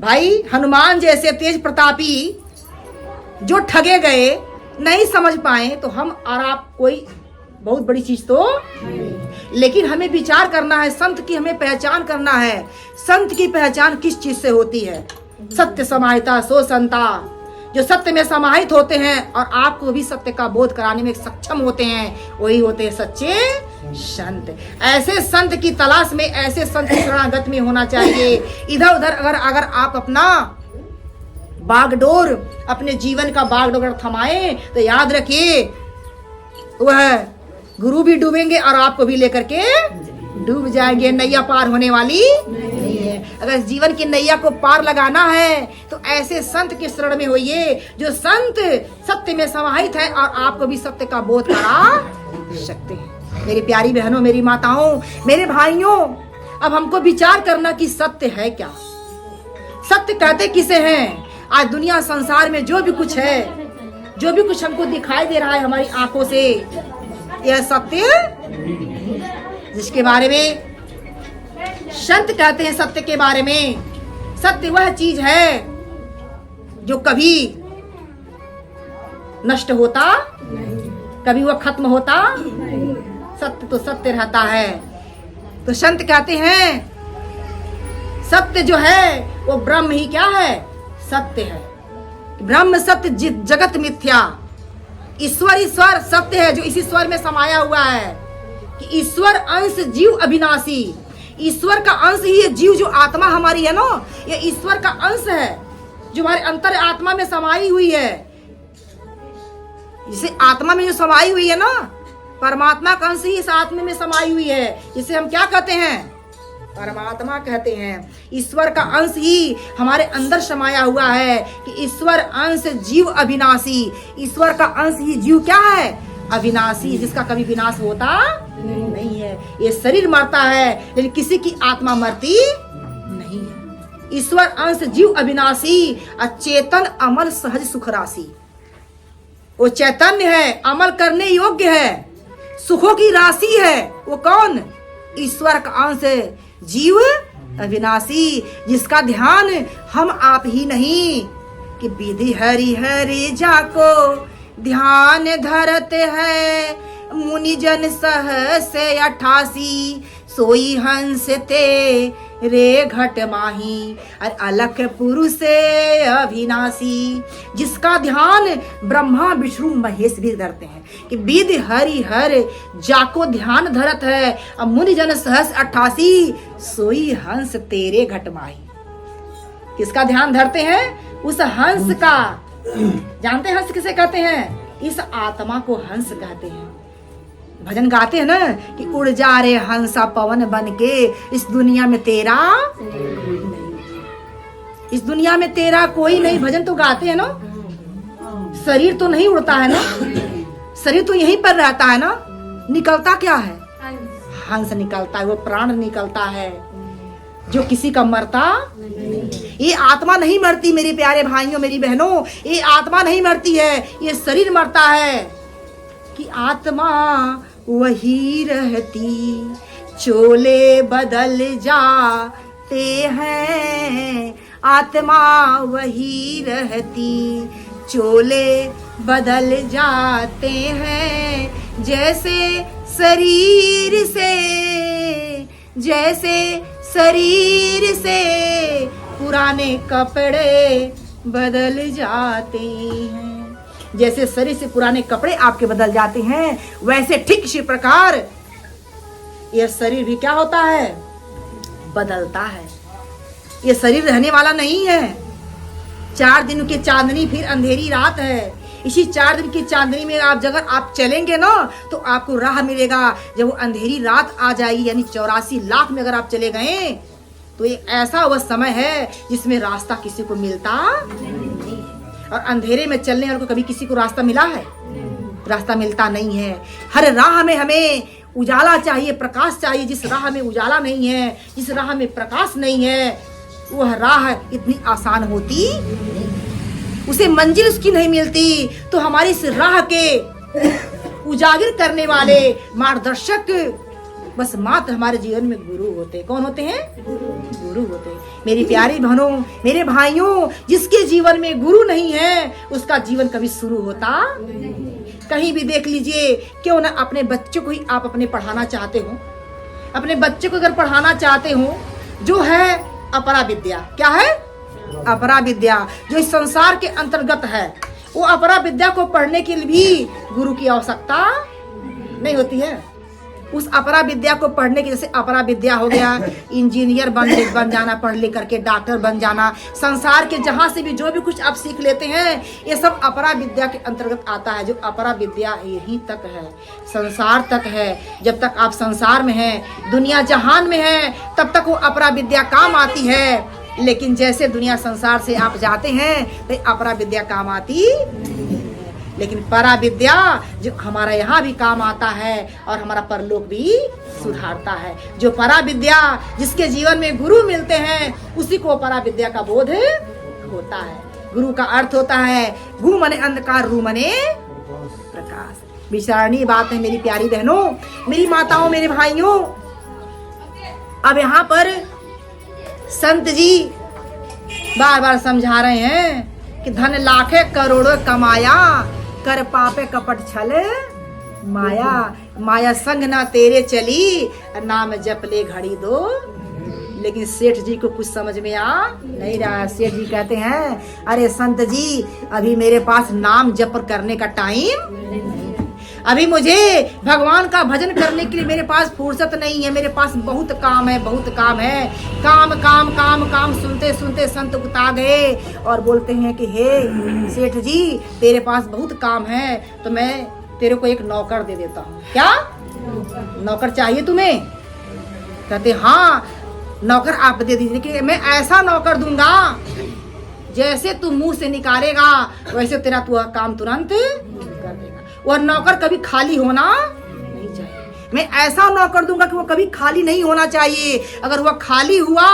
भाई हनुमान जैसे तेज प्रतापी जो ठगे गए, नहीं समझ पाए, तो हम और आप कोई बहुत बड़ी चीज तो, लेकिन हमें विचार करना है, संत की हमें पहचान करना है। संत की पहचान किस चीज से होती है? सत्य समाहिता सो संता, जो सत्य में समाहित होते हैं और आपको भी सत्य का बोध कराने में सक्षम होते हैं, वही होते हैं सच्चे संत। ऐसे संत की तलाश में, ऐसे संत शरणागत में होना चाहिए। इधर उधर अगर आप अपना बागडोर, अपने जीवन का बागडोर थमाए, तो याद रखिए वह गुरु भी डूबेंगे और आपको भी लेकर के डूब जाएंगे। नैया पार होने वाली नहीं है। अगर जीवन की नैया को पार लगाना है तो ऐसे संत के शरण में होइए, जो संत सत्य में समाहित है और आपको भी सत्य का बोध करा सकते हैं। मेरी प्यारी बहनों, मेरी माताओं, मेरे भाइयों, अब हमको विचार करना कि सत्य है क्या? सत्य कहते किसे हैं? आज दुनिया संसार में जो भी कुछ है, जो भी कुछ हमको दिखाई दे रहा है हमारी आंखों से, यह सत्य जिसके बारे में संत कहते हैं। सत्य के बारे में, सत्य वह चीज है जो कभी नष्ट होता, कभी वह खत्म होता। सत्य तो सत्य रहता है। तो संत कहते हैं सत्य जो है वो ब्रह्म ही क्या है? सत्य है। ब्रह्म सत्य जगत मिथ्या। ईश्वर सत्य है जो इसी स्वर में समाया हुआ है कि ईश्वर अंश जीव अविनाशी। ईश्वर का अंश ही है जीव, जो आत्मा हमारी है ना, ये ईश्वर का अंश है जो हमारे अंतर आत्मा में समाई हुई है। जिसे आत्मा में जो समाई हुई है ना, परमात्मा का अंश ही इस आत्मा में समाई हुई है, जिसे हम क्या कहते हैं? परमात्मा कहते हैं। ईश्वर का अंश ही हमारे अंदर समाया हुआ है कि ईश्वर अंश जीव अविनाशी। ईश्वर का अंश ही जीव क्या है? अविनाशी, जिसका कभी विनाश होता नहीं है। ये शरीर मरता है लेकिन किसी की आत्मा मरती नहीं है। ईश्वर अंश जीव अविनाशी, अचेतन अमल सहज सुख राशि। वो चैतन्य है, अमल करने योग्य है, सुखों की राशि है। वो कौन? ईश्वर का अंश जीव अविनाशी, जिसका ध्यान हम आप ही नहीं कि विधि हरि हरि जाको ध्यान धरते हैं, मुनि जन सहस 88 सोई हंस ते रे घट माही, और अलख पुरुष अविनाशी, जिसका ध्यान ब्रह्मा विष्णु महेश भी धरते हैं कि विधि हरि हर जाको ध्यान धरत है, अब मुनि जन सहस 88 सोई हंस तेरे घट माही। किसका ध्यान धरते हैं? उस हंस का। जानते हैं हंस किसे कहते हैं? इस आत्मा को हंस कहते हैं। भजन गाते हैं ना कि उड़ जा रे हंसा पवन बन के, इस दुनिया में तेरा नहीं, इस दुनिया में तेरा कोई नहीं। भजन तो गाते हैं ना। शरीर तो नहीं उड़ता है ना, शरीर तो यहीं पर रहता है ना। निकलता क्या है? हंस निकलता है, वो प्राण निकलता है जो किसी का मरता नहीं। ये आत्मा नहीं मरती मेरे प्यारे भाइयों, मेरी बहनों, ये आत्मा नहीं मरती है, ये शरीर मरता है। कि आत्मा वही रहती, चोले बदल जाते हैं। आत्मा वही रहती, चोले बदल जाते हैं। जैसे शरीर से, जैसे शरीर से पुराने कपड़े बदल जाते हैं। जैसे शरीर से पुराने कपड़े आपके बदल जाते हैं, वैसे ठीक इसी प्रकार यह शरीर भी क्या होता है? बदलता है। यह शरीर रहने वाला नहीं है। 4 दिन की चांदनी, फिर अंधेरी रात है। इसी 4 दिन की चांदनी में अगर आप चलेंगे ना तो आपको राह मिलेगा। जब वो अंधेरी रात आ जाएगी, यानी 84 लाख में अगर आप चले गए, तो ये ऐसा वह समय है जिसमें रास्ता किसी को मिलता नहीं। और अंधेरे में चलने वाले को कभी किसी को रास्ता मिला है? रास्ता मिलता नहीं है। हर राह में हमें उजाला चाहिए, प्रकाश चाहिए। जिस राह में उजाला नहीं है, जिस राह में प्रकाश नहीं है, वह राह इतनी आसान होती, उसे मंजिल उसकी नहीं मिलती। तो हमारी इस राह के उजागर करने वाले मार्गदर्शक बस मात्र हमारे जीवन में गुरु होते हैं। कौन होते हैं? गुरु होते हैं। मेरी प्यारी बहनों, मेरे भाइयों, जिसके जीवन में गुरु नहीं है उसका जीवन कभी शुरू होता कहीं भी देख लीजिए। क्यों ना अपने बच्चों को ही आप अपने पढ़ाना चाहते हो, अपने बच्चों को अगर पढ़ाना चाहते हो, जो है अपरा विद्या, क्या है? अपरा विद्या, जो इस संसार के अंतर्गत है, वो अपरा विद्या को पढ़ने के लिए भी गुरु की आवश्यकता नहीं होती है। उस अपरा विद्या को पढ़ने की, जैसे अपरा विद्या हो गया, इंजीनियर बन जाना, पढ़ लिख करके डॉक्टर बन जाना, संसार के जहाँ से भी जो भी कुछ आप सीख लेते हैं, ये सब अपरा विद्या के अंतर्गत आता है। जो अपरा विद्या यहीं तक है, संसार तक है। जब तक आप संसार में हैं, दुनिया जहान में है, तब तक वो अपरा विद्या काम आती है। लेकिन जैसे दुनिया संसार से आप जाते हैं तो अपरा विद्या काम आती, लेकिन परा विद्या जो हमारा यहाँ भी काम आता है और हमारा परलोक भी सुधारता है। जो परा विद्या, जिसके जीवन में गुरु मिलते हैं, उसी को परा विद्या का बोध होता है। गुरु का अर्थ होता है गु मने अंधकार, रू मने प्रकाश। विचारणीय बात है मेरी प्यारी बहनों, मेरी माताओं, मेरे भाइयों। अब यहाँ पर संत जी बार बार समझा रहे हैं कि धन लाखे करोड़ों कमाया, कर पापे कपट छल माया, माया संग ना तेरे चली, नाम जप ले घड़ी दो। लेकिन सेठ जी को कुछ समझ में आ नहीं रहा। सेठ जी कहते हैं, अरे संत जी, अभी मेरे पास नाम जप करने का टाइम, अभी मुझे भगवान का भजन करने के लिए मेरे पास फुर्सत नहीं है, मेरे पास बहुत काम है, बहुत काम है। काम काम काम काम सुनते सुनते संत उकता गए और बोलते हैं कि हे सेठ जी, तेरे पास बहुत काम है, तो मैं तेरे को एक नौकर दे देता हूँ। क्या नौकर चाहिए तुम्हें? कहते हाँ नौकर आप दे दीजिए, कि मैं ऐसा नौकर दूंगा जैसे तू मुंह से निकालेगा वैसे तेरा तू काम तुरंत कर देगा। वह नौकर कभी खाली होना नहीं चाहिए। मैं ऐसा नौकर दूंगा कि वो कभी खाली नहीं होना चाहिए। अगर वह खाली हुआ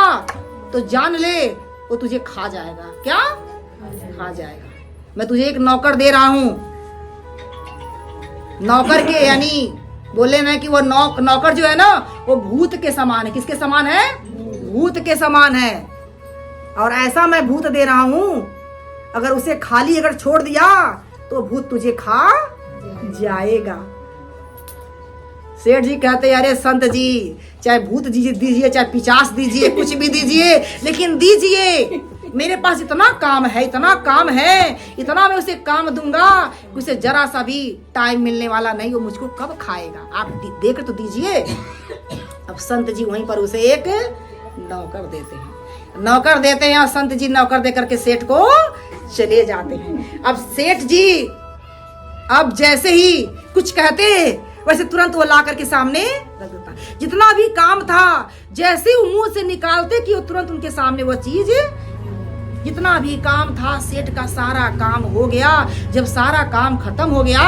तो जान ले वो तुझे खा जाएगा। क्या खा जाएगा? मैं तुझे एक नौकर दे रहा हूं। नौकर के यानी बोले ना कि वो नौकर जो है ना, वो भूत के समान है। किसके समान है? भूत के समान है। और ऐसा मैं भूत दे रहा हूं, अगर उसे खाली अगर छोड़ दिया तो भूत तुझे खा जाएगा। सेठ जी कहते अरे संत जी, चाहे भूत दीजिए, चाहे पिशाच दीजिए, कुछ भी दीजिए, लेकिन दीजिए। मेरे पास इतना काम है, इतना काम है, इतना मैं उसे काम दूंगा कि उसे जरा सा भी टाइम मिलने वाला नहीं, वो मुझको कब खाएगा। आप देकर तो दीजिए। अब संत जी वहीं पर उसे एक नौकर देते हैं, नौकर देते हैं और संत जी नौकर देकर के सेठ को चले जाते हैं। अब सेठ जी अब जैसे ही कुछ कहते वैसे तुरंत वो ला करके सामने रख देता। जितना भी काम था, जैसे वो मुंह से निकालते कि वो तुरंत उनके सामने वो चीज, जितना भी काम था सेठ का सारा काम हो गया। जब सारा काम खत्म हो गया,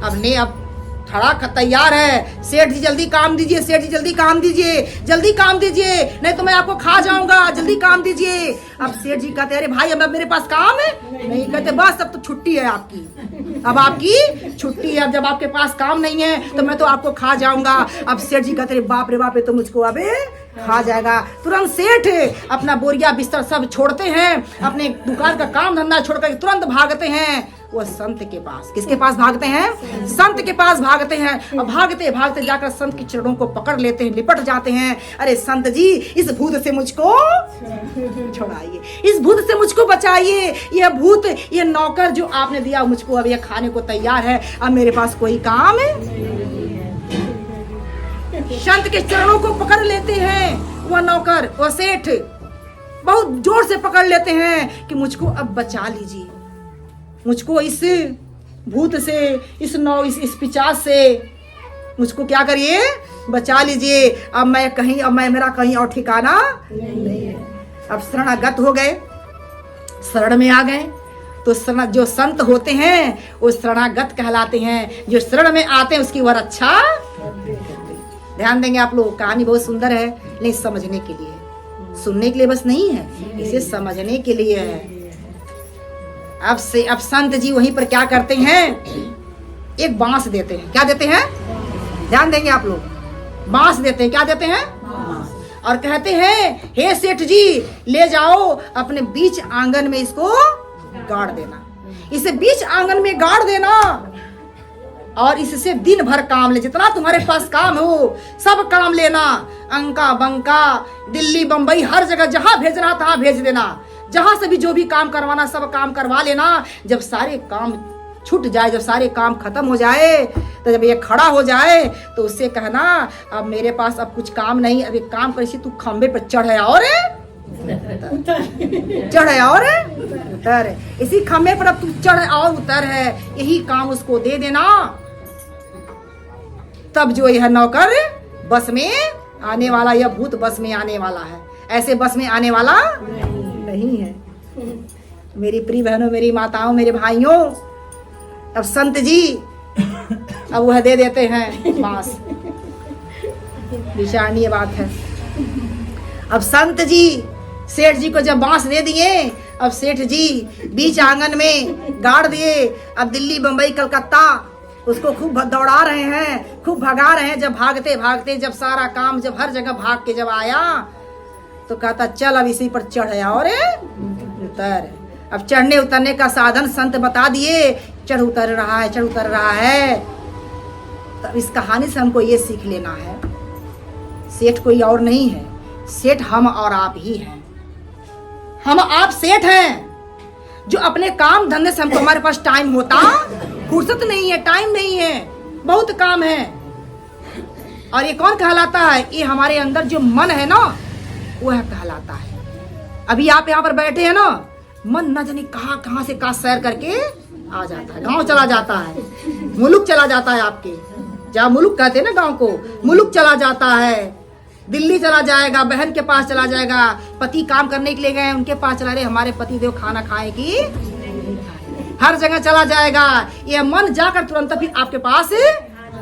अब खड़ा तैयार है। सेठ जी जल्दी काम दीजिए, सेठ जी जल्दी काम दीजिए, जल्दी काम दीजिए, नहीं तो मैं आपको खा जाऊंगा, जल्दी काम दीजिए। अब सेठ जी कहते अरे भाई अब मेरे पास काम है नहीं। कहते बस अब तो छुट्टी है आपकी, अब आपकी छुट्टी है। अब जब आपके पास काम नहीं है तो मैं तो आपको खा जाऊंगा। अब सेठ जी कहते बाप रे बाप, तो मुझको अबे खा जाएगा। तुरंत सेठ अपना बोरिया बिस्तर सब छोड़ते हैं, अपने दुकान का काम धंधा छोड़कर तुरंत भागते हैं वो संत के पास। किसके पास भागते हैं? संत के पास भागते हैं। और भागते भागते जाकर संत के चरणों को पकड़ लेते हैं, लिपट जाते हैं। अरे संत जी, इस भूत से मुझको छुड़ाइए, इस भूत से मुझको बचाइए। यह भूत, ये नौकर जो आपने दिया मुझको, अब यह खाने को तैयार है, अब मेरे पास कोई काम है। संत के चरणों को पकड़ लेते हैं वह नौकर, वह सेठ बहुत जोर से पकड़ लेते हैं कि मुझको अब बचा लीजिए, मुझको इस भूत से, इस पिशाच से मुझको क्या करिए, बचा लीजिए। अब मैं मेरा कहीं और ठिकाना नहीं है। अब शरणागत हो गए, शरण में आ गए। तो जो संत होते हैं वो शरणागत कहलाते हैं। जो शरण में आते हैं उसकी वर अच्छा ध्यान देंगे आप लोग। कहानी बहुत सुंदर है, लेकिन समझने के लिए, सुनने के लिए बस नहीं है, इसे समझने के लिए है। अब संत जी वहीं पर क्या करते हैं, एक बांस देते हैं। क्या देते हैं? ध्यान देंगे आप लोग। बांस देते हैं। क्या देते हैं? और कहते हैं हे सेठ जी ले जाओ अपने बीच आंगन में इसको गाड़ देना, इसे बीच आंगन में गाड़ देना और इससे दिन भर काम ले, जितना तुम्हारे पास काम हो सब काम लेना, अंका बंका दिल्ली बंबई हर जगह जहां भेजना तहां भेज देना, जहां से भी जो भी काम करवाना सब काम करवा लेना। जब सारे काम छूट जाए, जब सारे काम खत्म हो जाए, तो जब ये खड़ा हो जाए तो उससे कहना अब मेरे पास अब कुछ काम नहीं, अब एक काम कर, तू खंबे पर चढ़ और चढ़ और उतर, इसी खंबे पर अब तू चढ़ और उतर है, यही काम उसको दे देना। तब जो यह नौकर बस में आने वाला, यह भूत बस में आने वाला है, ऐसे बस में आने वाला नहीं है। मेरी प्रिय बहनों, मेरी माताओं, मेरे भाइयों, अब संत जी अब वह दे देते हैं बांस। विचारणीय बात है। अब संत जी सेठ जी को जब बांस दे दिए, अब सेठ जी बीच आंगन में गाड़ दिए। अब दिल्ली बंबई कलकत्ता उसको खूब दौड़ा रहे हैं, खूब भगा रहे हैं। जब भागते भागते जब सारा काम, जब हर जगह भाग के जब आया तो कहता चल अब इसी पर चढ़ और उतर। अब चढ़ने उतरने का साधन संत बता दिए, चढ़ उतर रहा है, चढ़ उतर रहा है। तब इस कहानी से हमको ये सीख लेना है, सेठ कोई और नहीं है, सेठ हम और आप ही हैं। हम आप सेठ हैं जो अपने काम धंधे से, हमको हमारे पास टाइम होता, फुर्सत नहीं है, टाइम नहीं है, बहुत काम है। और ये कौन कहलाता है? ये हमारे अंदर जो मन है ना, वह कहलाता है। अभी आप यहाँ पर बैठे हैं ना, मन न जाने कहाँ कहाँ से कहाँ सैर करके आ जाता है, गांव चला जाता है, मुल्क चला जाता है, आपके जहाँ मुल्क कहते हैं ना गांव को, मुल्क चला जाता है, दिल्ली चला जाएगा, बहन के पास चला जाएगा, पति काम करने के लिए गए उनके पास चला रहे, हमारे पति देव खाना खाए कि हर जगह चला जाएगा। ये मन जाकर तुरंत फिर आपके पास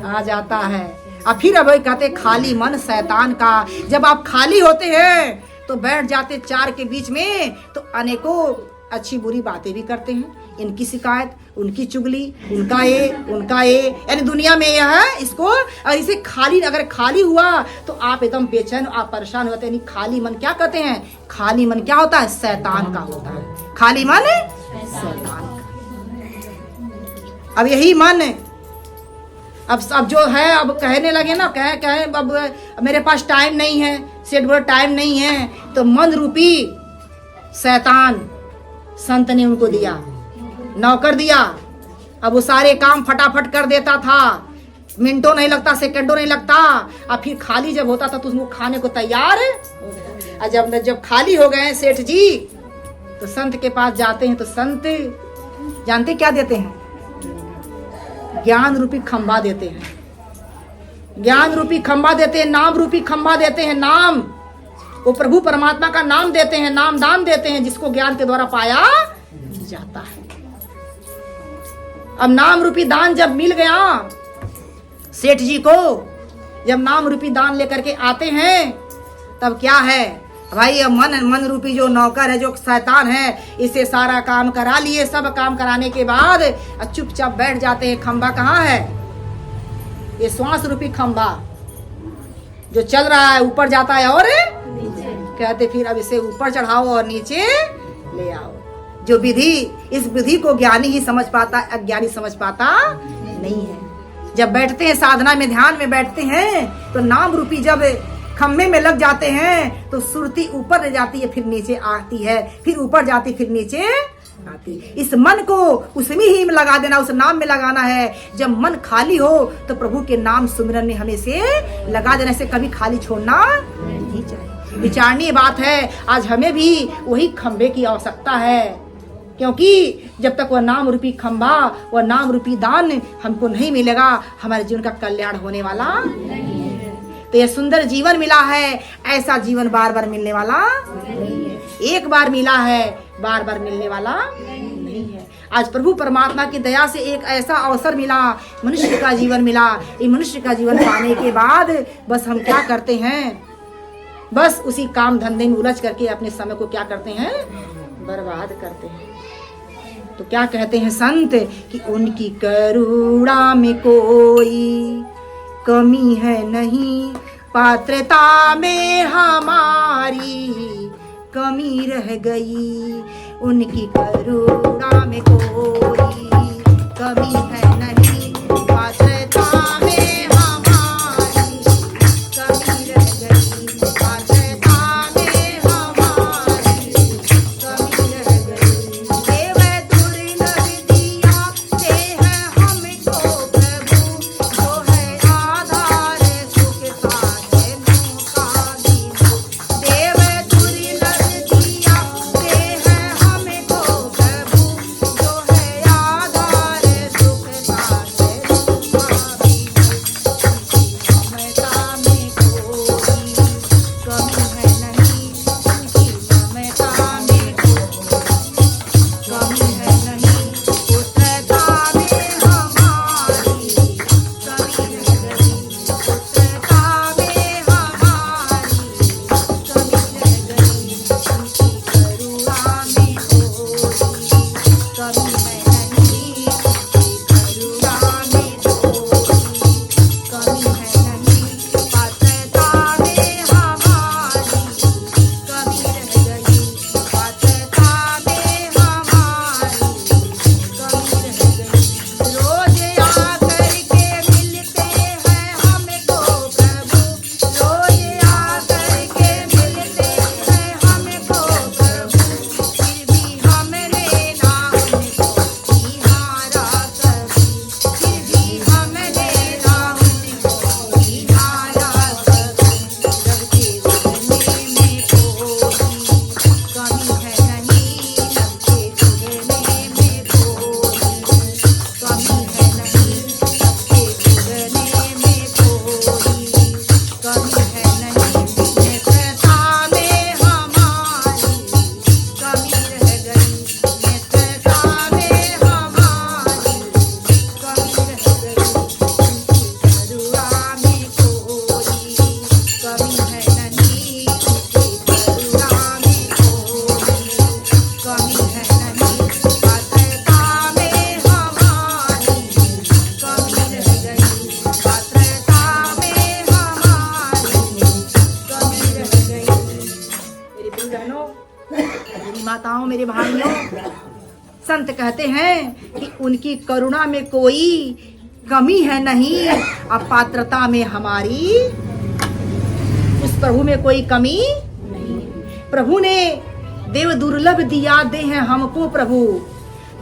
आ जाता है। और फिर अब कहते खाली मन शैतान का। जब आप खाली होते हैं तो बैठ जाते चार के बीच में, तो अनेकों अच्छी बुरी बातें भी करते हैं, इनकी शिकायत, उनकी चुगली, उनका ये, यानी दुनिया में यह है इसको। और इसे खाली, अगर खाली हुआ तो आप एकदम बेचैन, आप परेशान होते हैं। खाली मन क्या कहते हैं? खाली मन क्या होता है? शैतान का होता है। खाली मन शैतान का। अब यही मन अब जो है, अब कहने लगे ना, कहे अब मेरे पास टाइम नहीं है, सेठ बोला टाइम नहीं है, तो मन रूपी शैतान संत ने उनको दिया, नौकर दिया। अब वो सारे काम फटाफट कर देता था, मिनटों नहीं लगता, सेकंडों नहीं लगता। अब फिर खाली जब होता था तो उसको खाने को तैयार। और जब खाली हो गए सेठ जी तो संत के पास जाते हैं, तो संत जानते क्या देते हैं? ज्ञान रूपी खंबा देते हैं, ज्ञान रूपी खंबा देते हैं, नाम रूपी खंबा देते हैं। नाम, वो प्रभु परमात्मा का नाम देते हैं, नाम दान देते हैं, जिसको ज्ञान के द्वारा पाया जाता है। अब नाम रूपी दान जब मिल गया सेठ जी को, जब नाम रूपी दान लेकर के आते हैं, तब क्या है भाई, अब मन रूपी जो नौकर है, जो शैतान है, इसे सारा काम करा लिए। सब काम कराने के बाद चुपचाप बैठ जाते हैं। खंबा कहाँ है? ये श्वास रूपी खंबा जो चल रहा है, ऊपर जाता है और कहते फिर अब इसे ऊपर चढ़ाओ और नीचे ले आओ। जो विधि, इस विधि को ज्ञानी ही समझ पाता, अज्ञानी समझ पाता नहीं है। जब बैठते हैं साधना में, ध्यान में बैठते हैं, तो नाम रूपी जब खम्भे में लग जाते हैं तो सुरती ऊपर ले जाती है, फिर नीचे आती है, फिर ऊपर जाती, फिर नीचे आती। इस मन को उसमें ही लगा देना, उस नाम में लगाना है। जब मन खाली हो तो प्रभु के नाम सुमिरन में हमें से लगा देने से कभी खाली छोड़ना नहीं चाहिए। विचारणीय बात है, आज हमें भी वही खंभे की आवश्यकता है, क्योंकि जब तक वह नाम रूपी खंभा, वह नाम रूपी दान हमको नहीं मिलेगा, हमारे जीवन का कल्याण होने वाला नहीं है। तो यह सुंदर जीवन मिला है, ऐसा जीवन बार बार मिलने वाला नहीं है। एक बार मिला है, बार बार मिलने वाला नहीं है। आज प्रभु परमात्मा की दया से एक ऐसा अवसर मिला, मनुष्य का जीवन मिला। ये मनुष्य का जीवन पाने के बाद बस हम क्या करते हैं? बस उसी काम धंधे में उलझ करके अपने समय को क्या करते हैं? बर्बाद करते हैं। तो क्या कहते हैं संत कि उनकी करुणा में कोई कमी है नहीं, पात्रता में हमारी कमी रह गई, उनकी करुणा में कोई कमी है नहीं। पात्रता में हमारी कमी रह गई, पात्रता में हमारी कमी रह गई। देव दुर्लभ दिया ते है हमको प्रभु, जो है आधार सुख साधनों का दीन। देव दुर्लभ दिया ते है हमको प्रभु, जो है आधार सुख साधनों का दीन। ममता में कोई कमी है नहीं, उनकी ममता में कमी है नहीं। पुत्रता में हमारी कमी रह गई, पुत्रता में हमारी कमी रह गई। उनकी करुणा में कोई कमी है नहीं, उनकी करुणा में कोई कमी है नहीं। पात्रता में हमारी कमी रह गई, पात्रता में हमारी कमी रह गई। रोज आकर के मिलते हैं हमको प्रभु, रोज आकर के मिलते हैं हमको प्रभु, फिर भी हमने ना उनको निहारा कभी, फिर भी हमने ना उनको निहारा कभी। रब के उगने में कोई कमी है नहीं, रब के उगने में कोई कमी है नहीं, रब के उगने में कोई कमी है नहीं। नेत्रता में हमारी कमी रह गई, नेत्रता में हमारी कमी रह गई। उनकी करुणा में कोई कमी है नहीं, उनकी करुणा में कोई कमी है नहीं। पात्रता में हमारी कमी रह गई, पात्रता में हमारी कमी रह गई। मेरी बहनों, मेरी माताओं, मेरे भाइयों, संत कहते हैं कि उनकी करुणा में कोई कमी है नहीं, अब पात्रता में हमारी, उस प्रभु में कोई कमी नहीं। प्रभु ने देव दुर्लभ दिया दे हैं हमको प्रभु,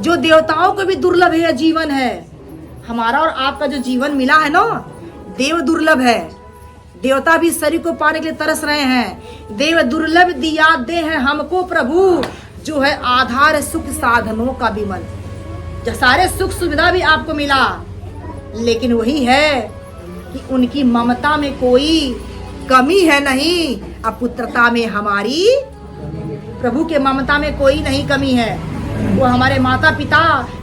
जो देवताओं को भी दुर्लभ है जीवन है। हमारा और आपका जो जीवन मिला है ना, देव दुर्लभ है। देवता भी शरीर को पाने के लिए तरस रहे हैं। देव दुर्लभ दिया दे हैं हमको प्रभु, जो है आधार सुख साधनों का विमल। जो सारे सुख सुविधा भी आपको मिला, लेकिन वही है कि उनकी ममता में कोई कमी है नहीं। अब पुत्रता में हमारी, प्रभु के ममता में कोई नहीं कमी है। वो हमारे माता पिता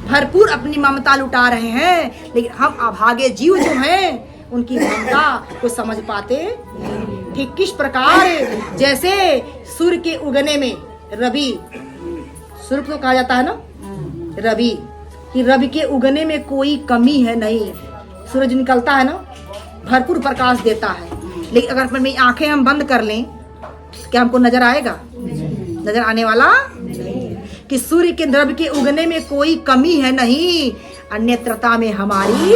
भरपूर अपनी ममता लुटा रहे हैं, लेकिन हम अभागे जीव जो हैं उनकी ममता को समझ पाते। ठीक किस प्रकार जैसे सूर्य के उगने में रवि, सूर्य को कहा जाता है ना रवि, कि रवि के उगने में कोई कमी है नहीं। सूरज निकलता है ना, भरपूर प्रकाश देता है, लेकिन अगर अपनी आंखें हम बंद कर लें, क्या हमको नजर आएगा? नजर आने वाला कि सूर्य के द्रव्य के उगने में कोई कमी है नहीं, अन्यत्रता में हमारी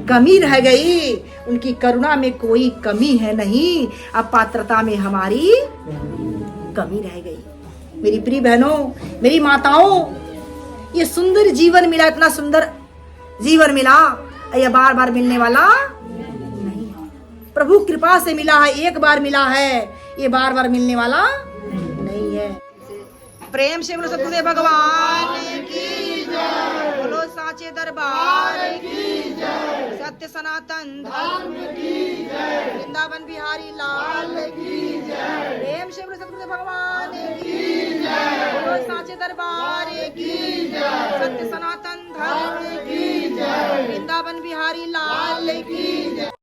कमी रह गई। उनकी करुणा में कोई कमी है नहीं, अब पात्रता में हमारी कमी रह गई। मेरी प्रिय बहनों, मेरी माताओं, ये सुंदर जीवन मिला, इतना सुंदर जीवन मिला, ये बार बार मिलने वाला नहीं। प्रभु कृपा से मिला है, एक बार मिला है, ये बार बार मिलने वाला नहीं है। प्रेम से बोलो सतगुरुदेव भगवान की जय, बोलो साचे दरबार की जय, सत्य सनातन धर्म की जय, वृंदावन बिहारी लाल की जय। प्रेम से बोलो सतगुरुदेव भगवान की जय, बोलो साचे दरबार की जय, सत्य सनातन धर्म की जय, वृंदावन बिहारी लाल की जय।